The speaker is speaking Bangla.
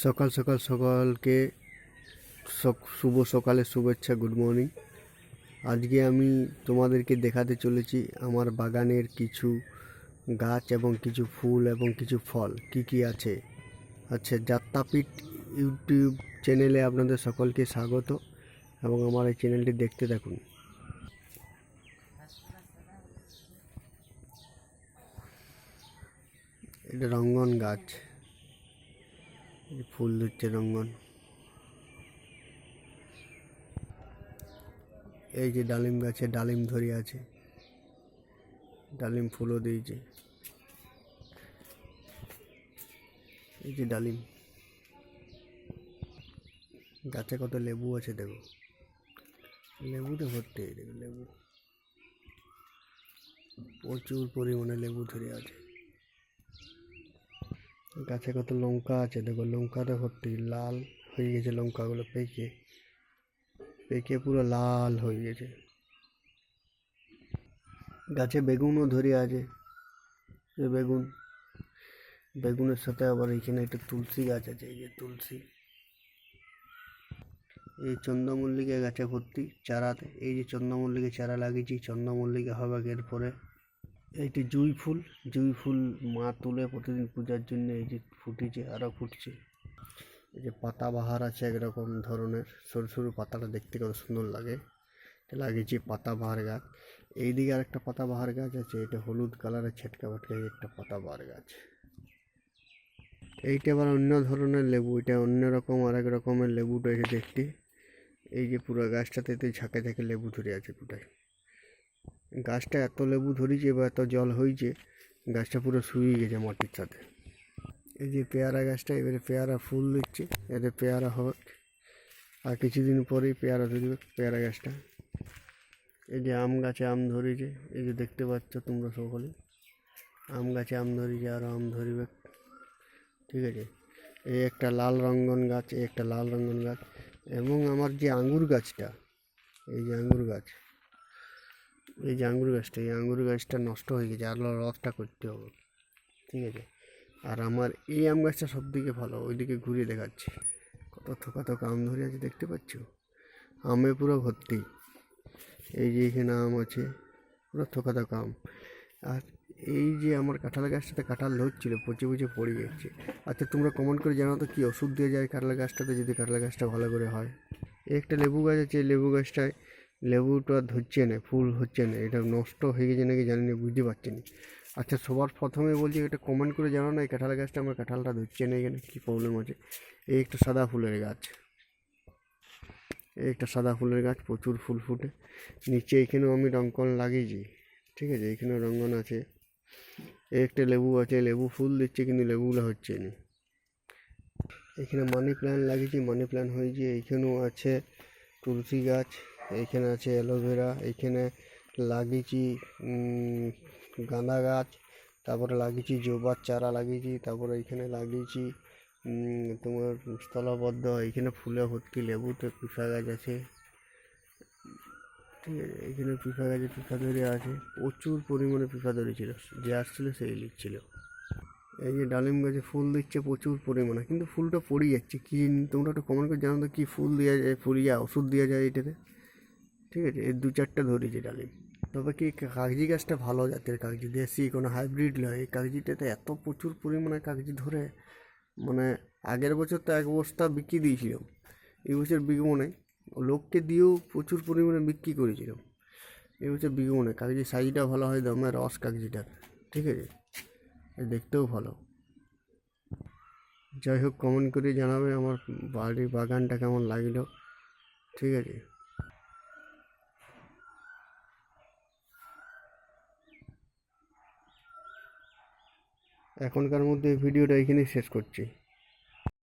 সকাল সকাল সকলকে শুভ সকালে শুভেচ্ছা, গুড মর্নিং। আজকে আমি তোমাদেরকে দেখাতে চলেছি আমার বাগানের কিছু গাছ এবং কিছু ফুল এবং কিছু ফল কি কি আছে। আচ্ছা, যাত্রাপীঠ ইউটিউব চ্যানেলে আপনাদের সকলকে স্বাগত এবং আমার এই চ্যানেলটি দেখতে থাকুন। এটা রঙ্গন গাছ, ফুল ধরছে রঙ্গন। এই যে ডালিম গাছে ডালিম ধরে আছে, ডালিম ফুলও দিয়েছে। এই যে ডালিম গাছে কত লেবু আছে, দেখো লেবুতে ভর্তি, দেখো লেবু, প্রচুর পরিমাণে লেবু ধরে আছে। গাছে কত লঙ্কা আছে, দেখো লঙ্কাতে ভর্তি, লাল হয়ে গেছে লঙ্কাগুলো, পেকে পেকে পুরো লাল হয়ে গেছে। গাছে বেগুনও ধরে আছে, বেগুন, বেগুনের সাথে আবার এখানে একটা তুলসী গাছ আছে, এই যে তুলসী। এই চন্দ্রমল্লিকা গাছে ভর্তি চারাতে, এই যে চন্দ্রমল্লিকা চারা লাগিয়েছি, চন্দ্রমল্লিকা হবে এরপরে। এইটি জুঁই ফুল, জুঁই ফুল মা তুলে প্রতিদিন পূজার জন্য, এই যে ফুটেছে আরও ফুটছে। এই যে পাতাবাহার আছে একরকম ধরনের, সরু সরু পাতাটা দেখতে কত সুন্দর লাগে, লাগিয়েছি পাতাবাহার গাছ। এইদিকে আর একটা পাতাবাহার গাছ আছে, এটা হলুদ কালারের ছেটকা ফাটকা একটা পাতাবাহার গাছ। এইটা আবার অন্য ধরনের লেবু, এটা অন্য রকম আর এক রকমের লেবুটা এসে দেখতে। এই যে পুরো গাছটাতে ঝাঁকে ঝাঁকে লেবু ধরে আছে পুরাই। গাছটা এত লেবু ধরেছে বা এত জল হয়েছে, গাছটা পুরো শুয়ে গেছে মাটির সাথে। এই যে পেয়ারা গাছটা, এবারে পেয়ারা ফুল দিচ্ছে, এতে পেয়ারা হবে, আর কিছুদিন পরেই পেয়ারা ধরবে পেয়ারা গাছটা। এই যে আম গাছে আম ধরেছে, এই যে দেখতে পাচ্ছ তোমরা সকলে, আম গাছে আম ধরেছে, আরও আম ধরবে, ঠিক আছে। এই একটা লাল রঙ্গন গাছ, এই একটা লাল রঙ্গন গাছ, এবং আমার যে আঙ্গুর গাছটা, এই যে আঙ্গুর গাছ, এই যে আঙ্গুর গাছটা, এই আঙ্গুর গাছটা নষ্ট হয়ে গেছে, আরও রথটা করতে হবে, ঠিক আছে। আর আমার এই আম গাছটা সব দিকে ভালো, ওইদিকে ঘুরিয়ে দেখাচ্ছি, কত থোকা থোকা আম ধরে আছে দেখতে পাচ্ছ, আমে পুরো ভর্তি। এই যে এখানে আম আছে, পুরো থোকা থোকা আম। আর এই যে আমার কাঁঠাল গাছটাতে কাঁঠাল ধরছিল, পচে পচে পড়ে যাচ্ছে। আচ্ছা, তোমরা কমেন্ট করে জানাও তো কী ওষুধ দিয়ে যায় কাঁঠাল গাছটাতে, যদি কাঁঠাল গাছটা ভালো করে হয়। একটা লেবু গাছ আছে, লেবু গাছটায় লেবুটা ধরছে না, ফুল হচ্ছে না, এটা নষ্ট হয়ে গেছে নাকি জানি না, বুঝতে পারছি না। আচ্ছা, সবার প্রথমে বলছি এটা কমেন্ট করে জানাও না, এই কাঁঠাল গাছটা আমার কাঁঠালটা ধরছে না, এখানে কী প্রবলেম আছে। এই একটা সাদা ফুলের গাছ, এই একটা সাদা ফুলের গাছ, প্রচুর ফুল ফুটে। নিচে এখানেও আমি রঙ্গন লাগিয়েছি, ঠিক আছে, এখানেও রঙ্গন আছে। এই একটা লেবু আছে, লেবু ফুল দিচ্ছে কিন্তু লেবুগুলো হচ্ছে না। এখানে মানি প্ল্যান্ট লাগিয়েছি, মানি প্ল্যান্ট হয়েছে। এইখানেও আছে তুলসী গাছ, এইখানে আছে অ্যালোভেরা, এইখানে লাগিয়েছি গাঁদা গাছ, তারপরে লাগিয়েছি জবার চারা লাগিয়েছি, তারপরে এইখানে লাগিয়েছি তোমার স্থলবদ্ধ, এইখানে ফুলে ভর্তি, লেবুতে পিফা গাছ আছে, ঠিক আছে। এইখানে পিফা গাছে পিফা ধরে আছে, প্রচুর পরিমাণে পিফা ধরেছিল, যে আসছিল সেই লিখছিল। এই যে ডালিম গাছে ফুল দিচ্ছে প্রচুর পরিমাণে, কিন্তু ফুলটা পড়ে যাচ্ছে, কি তোমরা একটু কমেন্ট করে জানো তো কী ফুল দেওয়া যায়, ফুলিয়া ওষুধ দেওয়া যায় এটাতে, ঠিক আছে। এই 2-4টা ধরেছে ডালিম। তবে কি কাগজি গাছটা ভালো জাতের কাগজি, দেশি কোনো হাইব্রিড নয়। এই কাগজিটাতে এত প্রচুর পরিমাণে কাগজি ধরে, মানে আগের বছর তো 1 বস্তা বিক্রি দিয়েছিলাম, এই বছর বিকবো না, লোককে দিয়েও প্রচুর পরিমাণে বিক্রি করেছিলাম। এই বছর বিকবো না, কাগজি সাইজটা ভালো হয়, দমে রস কাগজিটার, ঠিক আছে, দেখতেও ভালো। যাই হোক, কমেন্ট করে জানাবে আমার বাড়ির বাগানটা কেমন লাগলো, ঠিক আছে। এখনকার মধ্যে ভিডিওটা এখানেই শেষ করছি।